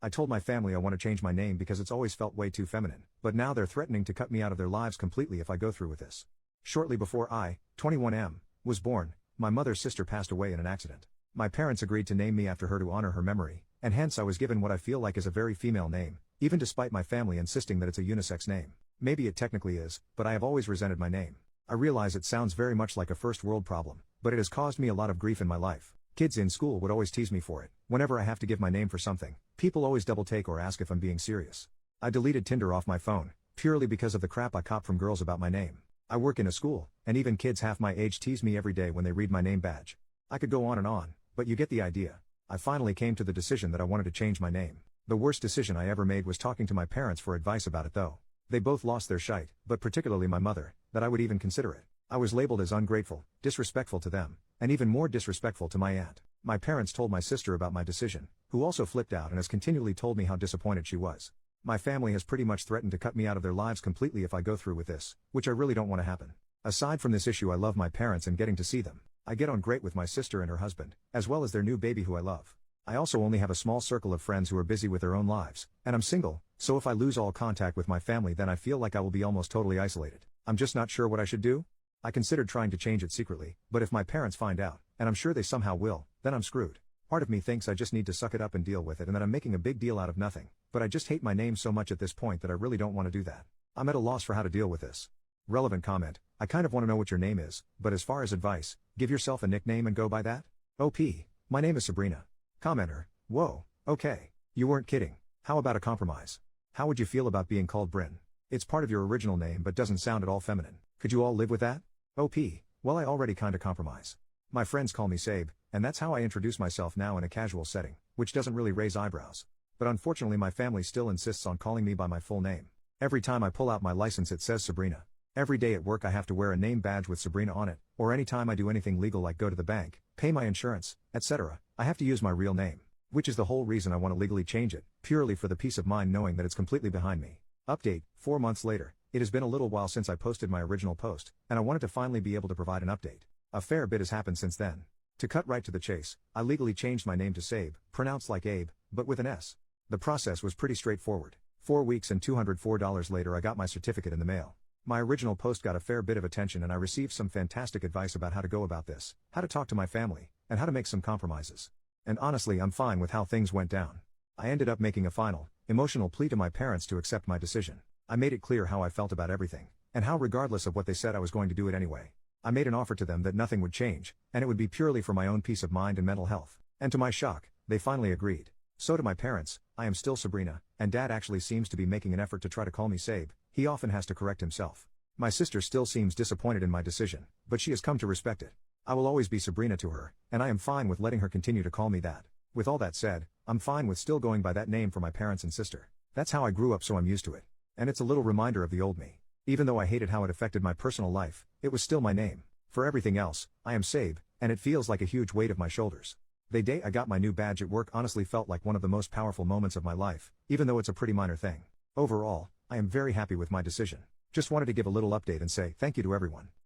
I told my family I want to change my name because it's always felt way too feminine, but now they're threatening to cut me out of their lives completely if I go through with this. Shortly before I, 21M, was born, my mother's sister passed away in an accident. My parents agreed to name me after her to honor her memory, and hence I was given what I feel like is a very female name, even despite my family insisting that it's a unisex name. Maybe it technically is, but I have always resented my name. I realize it sounds very much like a first world problem, but it has caused me a lot of grief in my life. Kids in school would always tease me for it. Whenever I have to give my name for something, people always double take or ask if I'm being serious. I deleted Tinder off my phone, purely because of the crap I cop from girls about my name. I work in a school, and even kids half my age tease me every day when they read my name badge. I could go on, but you get the idea. I finally came to the decision that I wanted to change my name. The worst decision I ever made was talking to my parents for advice about it though. They both lost their shite, but particularly my mother, that I would even consider it. I was labeled as ungrateful, disrespectful to them, and even more disrespectful to my aunt. My parents told my sister about my decision, who also flipped out and has continually told me how disappointed she was. My family has pretty much threatened to cut me out of their lives completely if I go through with this, which I really don't want to happen. Aside from this issue, I love my parents and getting to see them. I get on great with my sister and her husband, as well as their new baby who I love. I also only have a small circle of friends who are busy with their own lives, and I'm single, so if I lose all contact with my family then I feel like I will be almost totally isolated. I'm just not sure what I should do. I considered trying to change it secretly, but if my parents find out, and I'm sure they somehow will, then I'm screwed. Part of me thinks I just need to suck it up and deal with it and that I'm making a big deal out of nothing, but I just hate my name so much at this point that I really don't want to do that. I'm at a loss for how to deal with this. Relevant comment, I kind of want to know what your name is, but as far as advice, give yourself a nickname and go by that? OP, my name is Sabrina. Commenter, whoa, okay. You weren't kidding. How about a compromise? How would you feel about being called Bryn? It's part of your original name but doesn't sound at all feminine. Could you all live with that? OP, well I already kinda compromise. My friends call me Sabe, and that's how I introduce myself now in a casual setting, which doesn't really raise eyebrows. But unfortunately my family still insists on calling me by my full name. Every time I pull out my license it says Sabrina. Every day at work I have to wear a name badge with Sabrina on it, or anytime I do anything legal like go to the bank, pay my insurance, etc., I have to use my real name. Which is the whole reason I want to legally change it, purely for the peace of mind knowing that it's completely behind me. Update, 4 months later, it has been a little while since I posted my original post, and I wanted to finally be able to provide an update. A fair bit has happened since then. To cut right to the chase, I legally changed my name to Sabe, pronounced like Abe, but with an S. The process was pretty straightforward. 4 weeks and $204 later I got my certificate in the mail. My original post got a fair bit of attention and I received some fantastic advice about how to go about this, how to talk to my family, and how to make some compromises. And honestly I'm fine with how things went down. I ended up making a final, emotional plea to my parents to accept my decision. I made it clear how I felt about everything, and how regardless of what they said I was going to do it anyway. I made an offer to them that nothing would change, and it would be purely for my own peace of mind and mental health. And to my shock, they finally agreed. So to my parents, I am still Sabrina, and Dad actually seems to be making an effort to try to call me Sabe. He often has to correct himself. My sister still seems disappointed in my decision, but she has come to respect it. I will always be Sabrina to her, and I am fine with letting her continue to call me that. With all that said, I'm fine with still going by that name for my parents and sister. That's how I grew up, so I'm used to it. And it's a little reminder of the old me. Even though I hated how it affected my personal life, it was still my name. For everything else, I am Sabe, and it feels like a huge weight off my shoulders. The day I got my new badge at work honestly felt like one of the most powerful moments of my life, even though it's a pretty minor thing. Overall, I am very happy with my decision. Just wanted to give a little update and say thank you to everyone.